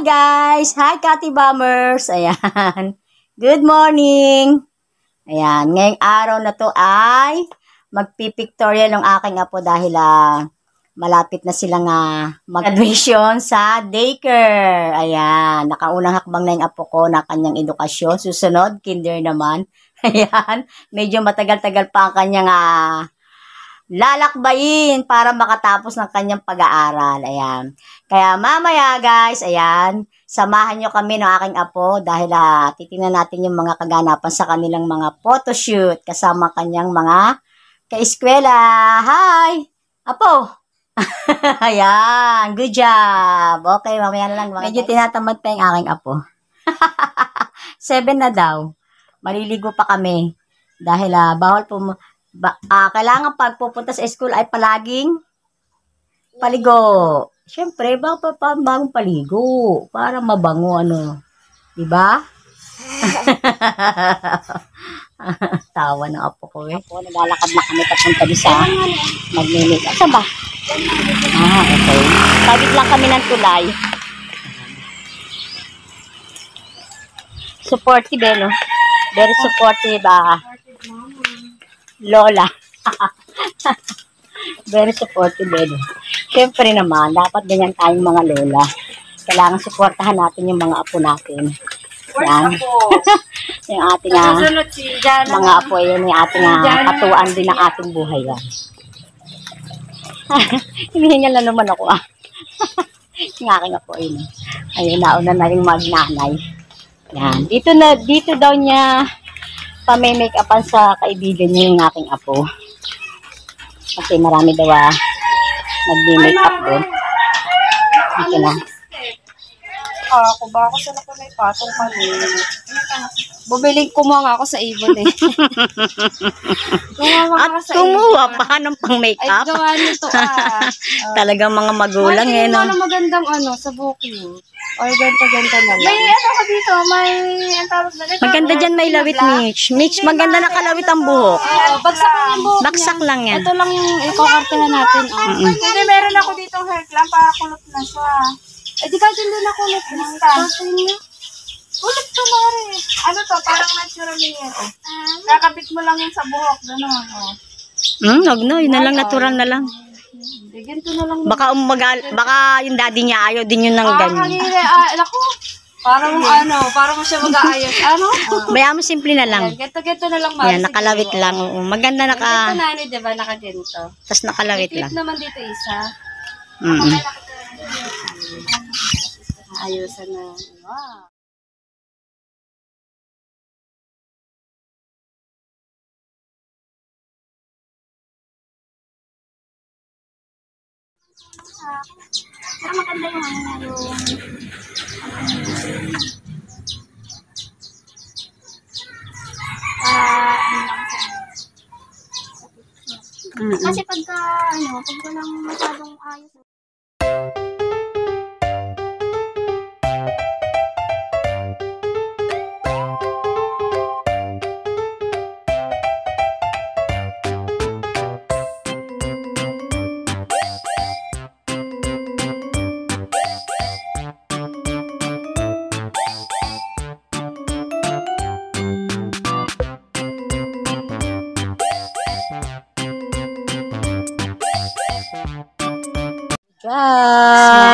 guys! Hi Kati Bombers! Ayan. Good morning! Ayan. Ngayong araw na to ay magpipictorial ng aking apo dahil malapit na silang mag-admission sa daycare. Ayan. Nakaunang hakbang na yung apo ko na kanyang edukasyon. Susunod, kinder naman. Ayan. Medyo matagal-tagal pa ang kanyang lalakbayin para makatapos ng kanyang pag-aaral. Ayan. Kaya mamaya guys, ayan, samahan nyo kami ng aking apo dahil titingnan natin yung mga kaganapan sa kanilang mga photoshoot kasama kanyang mga kaeskwela. Hi! Apo! Ayan, good job. Okay, mamaya na lang. Medyo tinatamad pa yung aking apo. 7 na daw. Maliligo pa kami dahil bawal po kailangan pag pupunta sa school ay palaging paligo. Siyempre, bagong paligo para mabango diba? Tawa ng apo ko eh. Apo, naglalakad na kami papunta doon sa magnilig. Saan ba? Okay. Tawid lang kami ng tulay. Supportive no? Very supportive Lola. Very supportive Siyempre naman, dapat ganyan tayong mga lola. Kailangan suportahan natin yung mga apo natin. Yan. Yung ating mga apo, yun yung ating katuan din ng ating buhay yan. Hinihingal na naman ako yung aking apo yun. Ayun, nauna na rin magnanay. Yan. Dito daw niya pa-make-upan sa kaibigan niya yung aking apo. Kasi marami daw nag-make-up doon. Dito na. Ako ba? Ako sila ko na ipatong kanina. Bubiling kumuha ako sa Avon eh. At kumuha pa ng pang-make-up? Ay, gawa nito Talagang mga magulang no? no? Magandang sa booking. Or ganta-ganta na lang. May ko dito, may maganda dyan may lawit, Mitch. Mitch, maganda nakalawit ang buhok. Bagsak lang yung buhok Baksak lang yan. Ito lang yung ikakartehan natin. Hindi, meron ako dito hair clamp para kulot na siya. Eh, di ka dyan din ako ulit. Kulot to, Mari. Ano to, parang natural yan. Kakabit mo lang yan sa buhok. Gano'n, Wag na, yun na lang, natural na lang. Ganito na lang. Baka yung daddy niya ayaw din yun ng ganyan. Naku, parang siya mag-aayos. Bayaan mo simple na lang. Ganito na lang, Mari. Yan, nakalawit lang. Maganda Ganito na, diba? Naka-ganito. Tapos nakalawit lang. Clip naman dito isa. Ayusan na. Wow. Pero maganda yung kasi pagka pag walang masyadong ayos.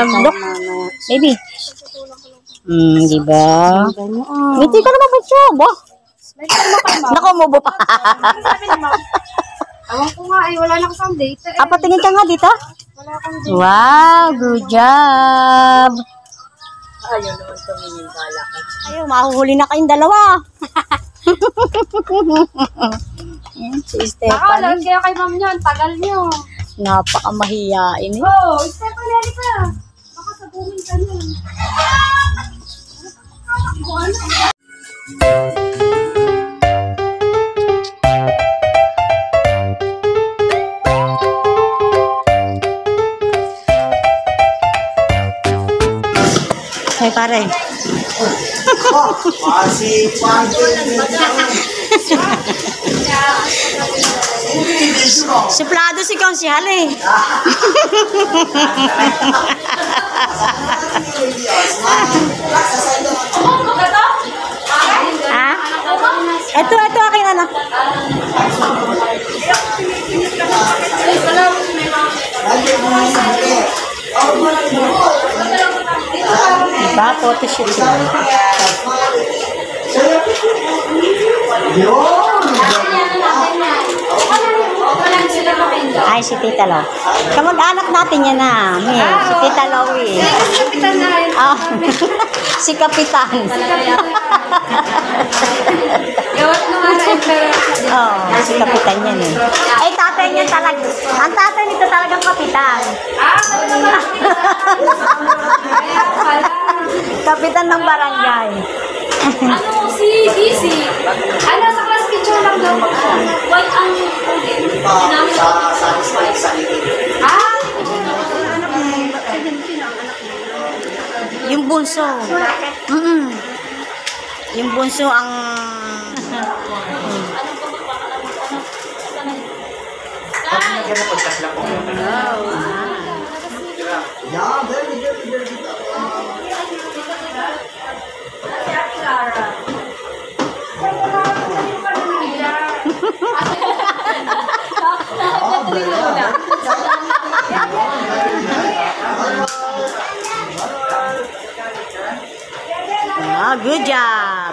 Look, baby. Diba? Ngiti ka naman ba siya? Naku, mubo pa. Awan ko nga, wala na kasang date. Patingin ka nga dito. Wala akong date. Wow, good job. Ayaw naman tumingin bala ka. Ayaw, mahuhuli na kayong dalawa. Si Stephanie. Kaya kay ma'am niyan, tagal niyo. Napakamahiyain eh. Stephanie, halika. Baka sabuhin ka niyo. Hey, pare. Suplado si Konsihal eh. Ah? Ito, aking anak. Diba? Photoshoot sila. Ay, si Tita Lo. Kamag-anak natin yan na. Si Tita Loie. Kapitan na rin. Oh. Si Kapitan. Gawat na nga rin. Oh, si Kapitan yan eh. Ay, tatay niya talaga. Ang tatay nito talagang Kapitan. Kaya pala. Kapitan ng barangay. Ano, si DC. Ano, sa class picture lang daw. What ang ulit? Ah, Yung bunso. Yung bunso ang... good job.